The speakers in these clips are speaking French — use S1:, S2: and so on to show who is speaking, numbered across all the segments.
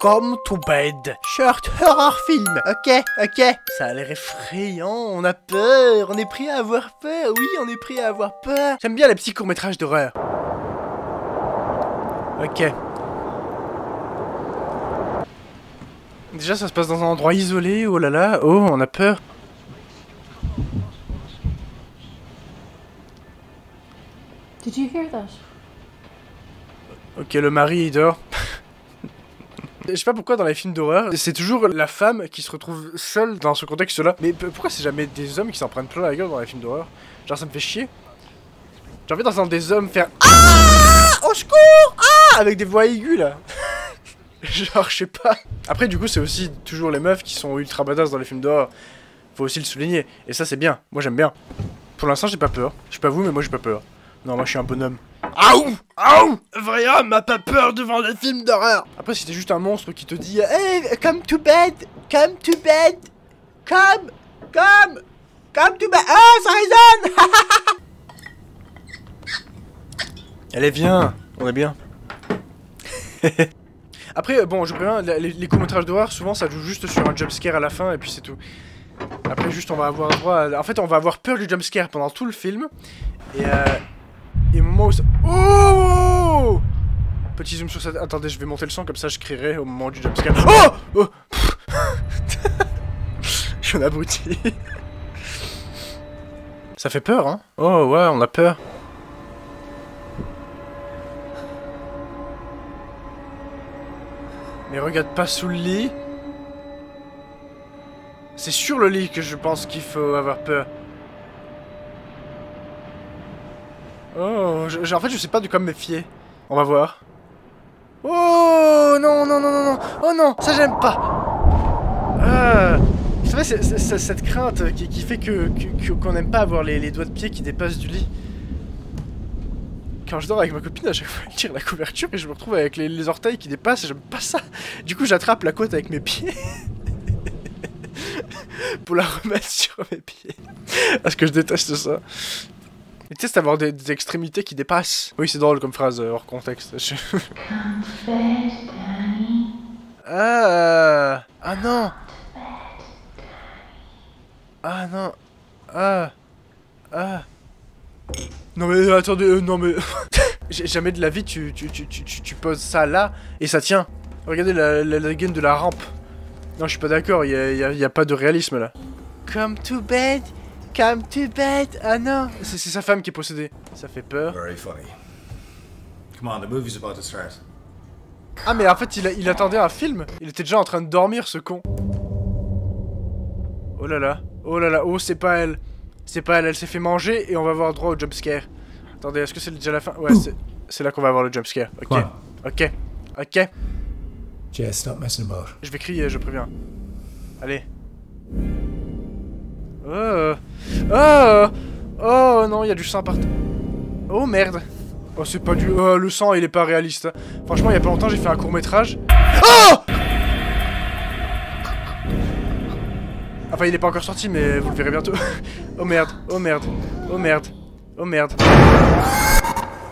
S1: Come to bed. Short horror film. Ok, ok. Ça a l'air effrayant, on a peur, on est prêt à avoir peur. Oui, on est prêt à avoir peur. J'aime bien les petits courts-métrages d'horreur. Ok. Déjà, ça se passe dans un endroit isolé. Oh là là. Oh, on a peur.
S2: Did you hear that?
S1: Ok, le mari, il dort. Je sais pas pourquoi dans les films d'horreur, c'est toujours la femme qui se retrouve seule dans ce contexte-là. Mais pourquoi c'est jamais des hommes qui s'en prennent plein la gueule dans les films d'horreur? Genre ça me fait chier. J'ai envie d'entendre des hommes faire ah au secours ah avec des voix aiguës là. Genre je sais pas. Après du coup c'est aussi toujours les meufs qui sont ultra badass dans les films d'horreur. Faut aussi le souligner. Et ça c'est bien. Moi j'aime bien. Pour l'instant j'ai pas peur. Je sais pas vous mais moi j'ai pas peur. Non moi je suis un bonhomme. Aouh! Aouh! Vrai homme a pas peur devant les films d'horreur! Après, si t'es juste un monstre qui te dit hey, come to bed! Come to bed! Come to bed! Ah, ça résonne! Allez, viens! On est bien. Après, bon, je préviens, les courts-métrages d'horreur, souvent ça joue juste sur un jumpscare à la fin et puis c'est tout. Après, juste on va avoir droit à... En fait, on va avoir peur du jumpscare pendant tout le film. Et au moment où ça... Oh! Petit zoom sur ça. Attendez, je vais monter le son, comme ça je crierai au moment du jumpscare. Oh! Oh! Je suis un abruti. Ça fait peur, hein? Oh, ouais, on a peur. Mais regarde pas sous le lit. C'est sur le lit que je pense qu'il faut avoir peur. Oh, en fait, je sais pas de quoi me méfier. On va voir. Oh, non, non, non, non, non. Oh non, ça j'aime pas. Vous savez, c'est cette crainte qui fait qu'on n'aime pas avoir les doigts de pied qui dépassent du lit. Quand je dors avec ma copine, à chaque fois, elle tire la couverture et je me retrouve avec les orteils qui dépassent et j'aime pas ça. Du coup, j'attrape la côte avec mes pieds. Pour la remettre sur mes pieds. Parce que je déteste ça. Et tu sais, c'est d'avoir des extrémités qui dépassent. Oui, c'est drôle comme phrase hors contexte. Ah non. Ah non. Non mais attendez, non mais... Jamais de la vie tu poses ça là et ça tient. Regardez la gaine de la rampe. Non, je suis pas d'accord, y a pas de réalisme là. Come to bed. Come to bed. Ah non. C'est sa femme qui est possédée. Ça fait peur.
S3: Very funny. Come on, the movie's about to start.
S1: Ah mais en fait il attendait un film. Il était déjà en train de dormir ce con. Oh là là. Oh là là. Oh c'est pas elle. C'est pas elle. Elle s'est fait manger et on va avoir droit au jumpscare. Attendez, est-ce que c'est déjà la fin? Ouais, c'est là qu'on va avoir le jumpscare. Ok. Ok. Ok.
S3: Jess, stop messing about.
S1: Je vais crier, je préviens. Allez. Oh. Oh. Oh non, il y a du sang partout. Oh merde. Oh c'est pas du... Oh, le sang il est pas réaliste. Hein. Franchement il y a pas longtemps j'ai fait un court-métrage. Oh. Enfin il est pas encore sorti mais vous le verrez bientôt. Oh merde. Oh merde. Oh merde. Oh merde.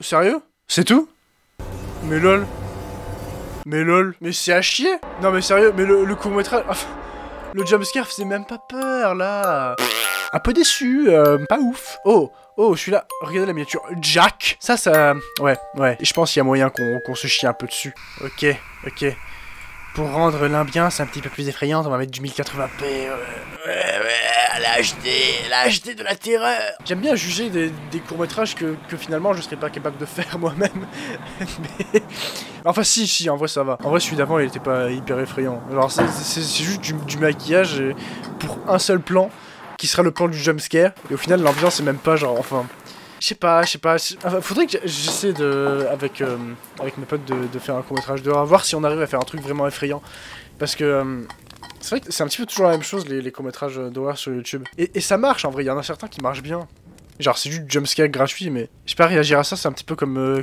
S1: Sérieux? C'est tout? Mais lol. Mais lol. Mais c'est à chier. Non mais sérieux, mais le court-métrage... Le jumpscare faisait même pas peur, là. Un peu déçu, pas ouf. Oh, oh, je suis là. Regardez la miniature. Jack. Ça... Ouais, ouais. Et je pense qu'il y a moyen qu'on se chie un peu dessus. Ok, ok. Pour rendre l'ambiance un petit peu plus effrayante, on va mettre du 1080p. Ouais, la HD de la terreur. J'aime bien juger des courts-métrages que finalement je serais pas capable de faire moi-même. Mais... Enfin si, en vrai ça va. En vrai celui d'avant il était pas hyper effrayant. Alors c'est juste du maquillage pour un seul plan, qui sera le plan du jumpscare. Et au final l'ambiance est même pas genre, enfin... Je sais pas. Enfin, faudrait que j'essaie avec mes potes de faire un court-métrage dehors, voir si on arrive à faire un truc vraiment effrayant. Parce que c'est vrai que c'est un petit peu toujours la même chose les courts-métrages d'horreur sur YouTube. Et ça marche en vrai, il y en a certains qui marchent bien. Genre c'est juste du jumpscare gratuit, mais je sais pas, réagir à ça c'est un petit peu comme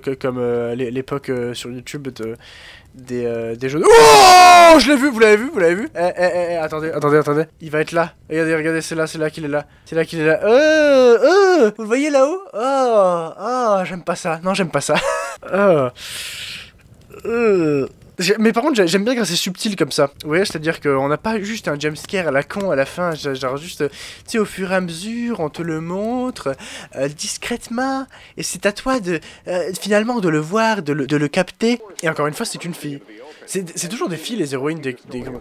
S1: l'époque sur YouTube des jeux de... Oh, je l'ai vu, vous l'avez vu? Attendez. Il va être là. Regardez, c'est là qu'il est là. C'est là qu'il est là. Vous le voyez là-haut? Oh, j'aime pas ça. Non, j'aime pas ça. Mais par contre, j'aime bien quand c'est subtil comme ça. Vous voyez, c'est-à-dire qu'on n'a pas juste un jumpscare à la con à la fin. Genre juste, tu sais, au fur et à mesure, on te le montre discrètement. Et c'est à toi de, finalement, de le voir, de le capter. Et encore une fois, c'est une fille. C'est toujours des filles, les héroïnes des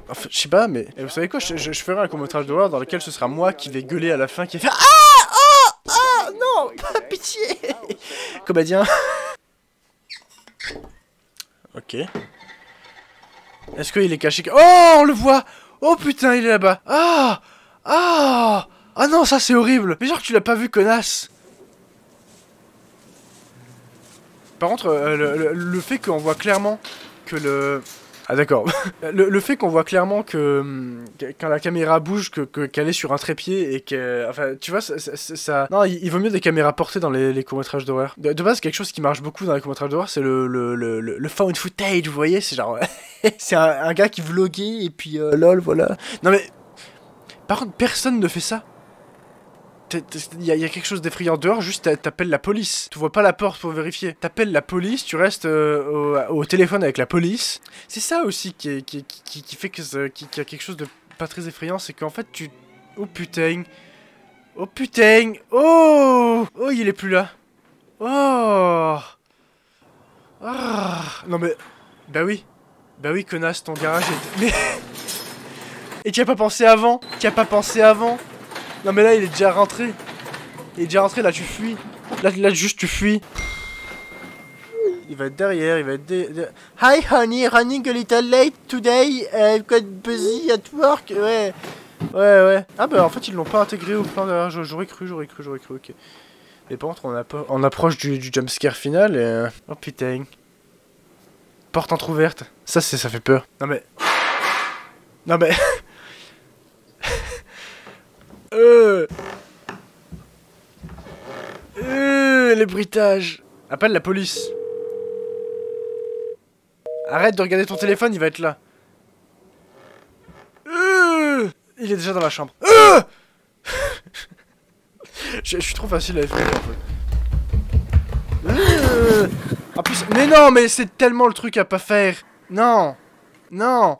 S1: enfin, je sais pas, mais vous savez quoi, je ferai un court-métrage d'horreur dans lequel ce sera moi qui vais gueuler à la fin, qui va faire ah, oh, ah, non, pitié. Comédien. Ok. Est-ce qu'il est caché? Oh, on le voit. Oh putain, il est là-bas. Ah, ah, ah non, ça c'est horrible. Mais genre tu l'as pas vu, connasse. Par contre, le fait qu'on voit clairement que le... Ah d'accord. le fait qu'on voit clairement que quand la caméra bouge, qu'elle est sur un trépied et que... Enfin, tu vois, ça... Non, il vaut mieux des caméras portées dans les courts-métrages d'horreur. De base, quelque chose qui marche beaucoup dans les courts-métrages d'horreur, c'est le found footage, vous voyez. C'est genre... c'est un gars qui vloguait et puis lol, voilà. Non mais... Par contre, personne ne fait ça. Il y a quelque chose d'effrayant dehors, juste t'appelles la police. Tu vois pas la porte pour vérifier. T'appelles la police, tu restes au téléphone avec la police. C'est ça aussi qui fait qu'il y a quelque chose de pas très effrayant, c'est qu'en fait tu... Oh putain. Oh putain. Oh. Oh, il est plus là. Oh. Ah. Non mais... Bah oui, connasse, ton garage est... Mais... Et tu as pas pensé avant? Non mais là il est déjà rentré. Là tu fuis. Là juste tu fuis. Il va être derrière, il va être Hi honey, running a little late today. I've got busy at work. Ouais. Ah bah en fait ils l'ont pas intégré au plan derrière. J'aurais cru, ok. Mais par contre on approche du jumpscare final et... Oh putain. Porte entrouverte. Ça fait peur. Non mais... les bruitages. Appelle la police. Arrête de regarder ton téléphone, il va être là. Il est déjà dans la chambre. Je suis trop facile à effrayer en fait. En plus, mais non, mais c'est tellement le truc à pas faire. Non,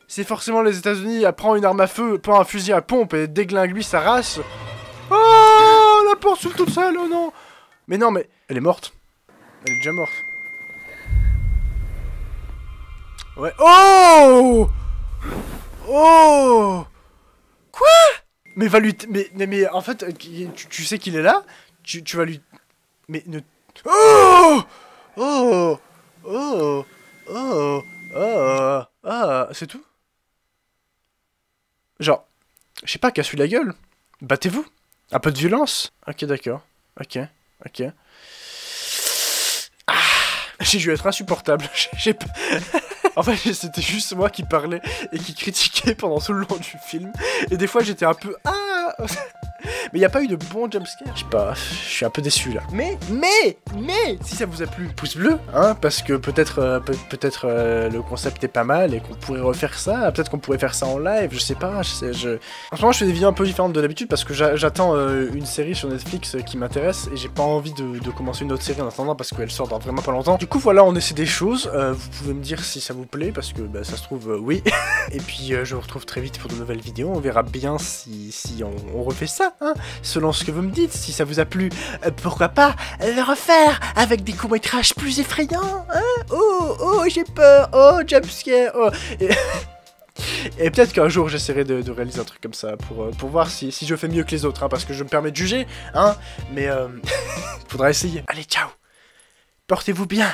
S1: c'est forcément les États-Unis. Elle prend une arme à feu, prend un fusil à pompe et déglingue lui sa race. Oh, la porte s'ouvre toute seule, oh non. Mais non, mais elle est morte. Elle est déjà morte. Ouais. Oh. Quoi? Mais va lui... Mais en fait, tu sais qu'il est là. Tu vas lui... Mais ne... C'est tout? Genre, je sais pas, casse-lui la gueule. Battez-vous. Un peu de violence. Ok, d'accord. Ok. Ah, j'ai dû être insupportable. J'ai pas... En fait, c'était juste moi qui parlais et qui critiquais pendant tout le long du film. Et des fois, j'étais un peu... Ah. Mais il n'y a pas eu de bon jumpscare. Je sais pas, je suis un peu déçu là. Mais, si ça vous a plu, pouce bleu, hein, parce que peut-être le concept est pas mal et qu'on pourrait refaire ça. Peut-être qu'on pourrait faire ça en live, je sais pas. En ce moment, je fais des vidéos un peu différentes de d'habitude parce que j'attends une série sur Netflix qui m'intéresse et j'ai pas envie de commencer une autre série en attendant parce qu'elle sort dans vraiment pas longtemps. Du coup, voilà, on essaie des choses. Vous pouvez me dire si ça vous plaît parce que bah, ça se trouve, oui. Et puis, je vous retrouve très vite pour de nouvelles vidéos. On verra bien si on refait ça. Hein, selon ce que vous me dites, si ça vous a plu, pourquoi pas le refaire avec des courts-métrages plus effrayants, hein. Oh, j'ai peur, oh, jumpscare, oh. Et peut-être qu'un jour j'essaierai de réaliser un truc comme ça pour voir si je fais mieux que les autres, hein, parce que je me permets de juger, hein, mais faudra essayer. Allez, ciao, portez-vous bien.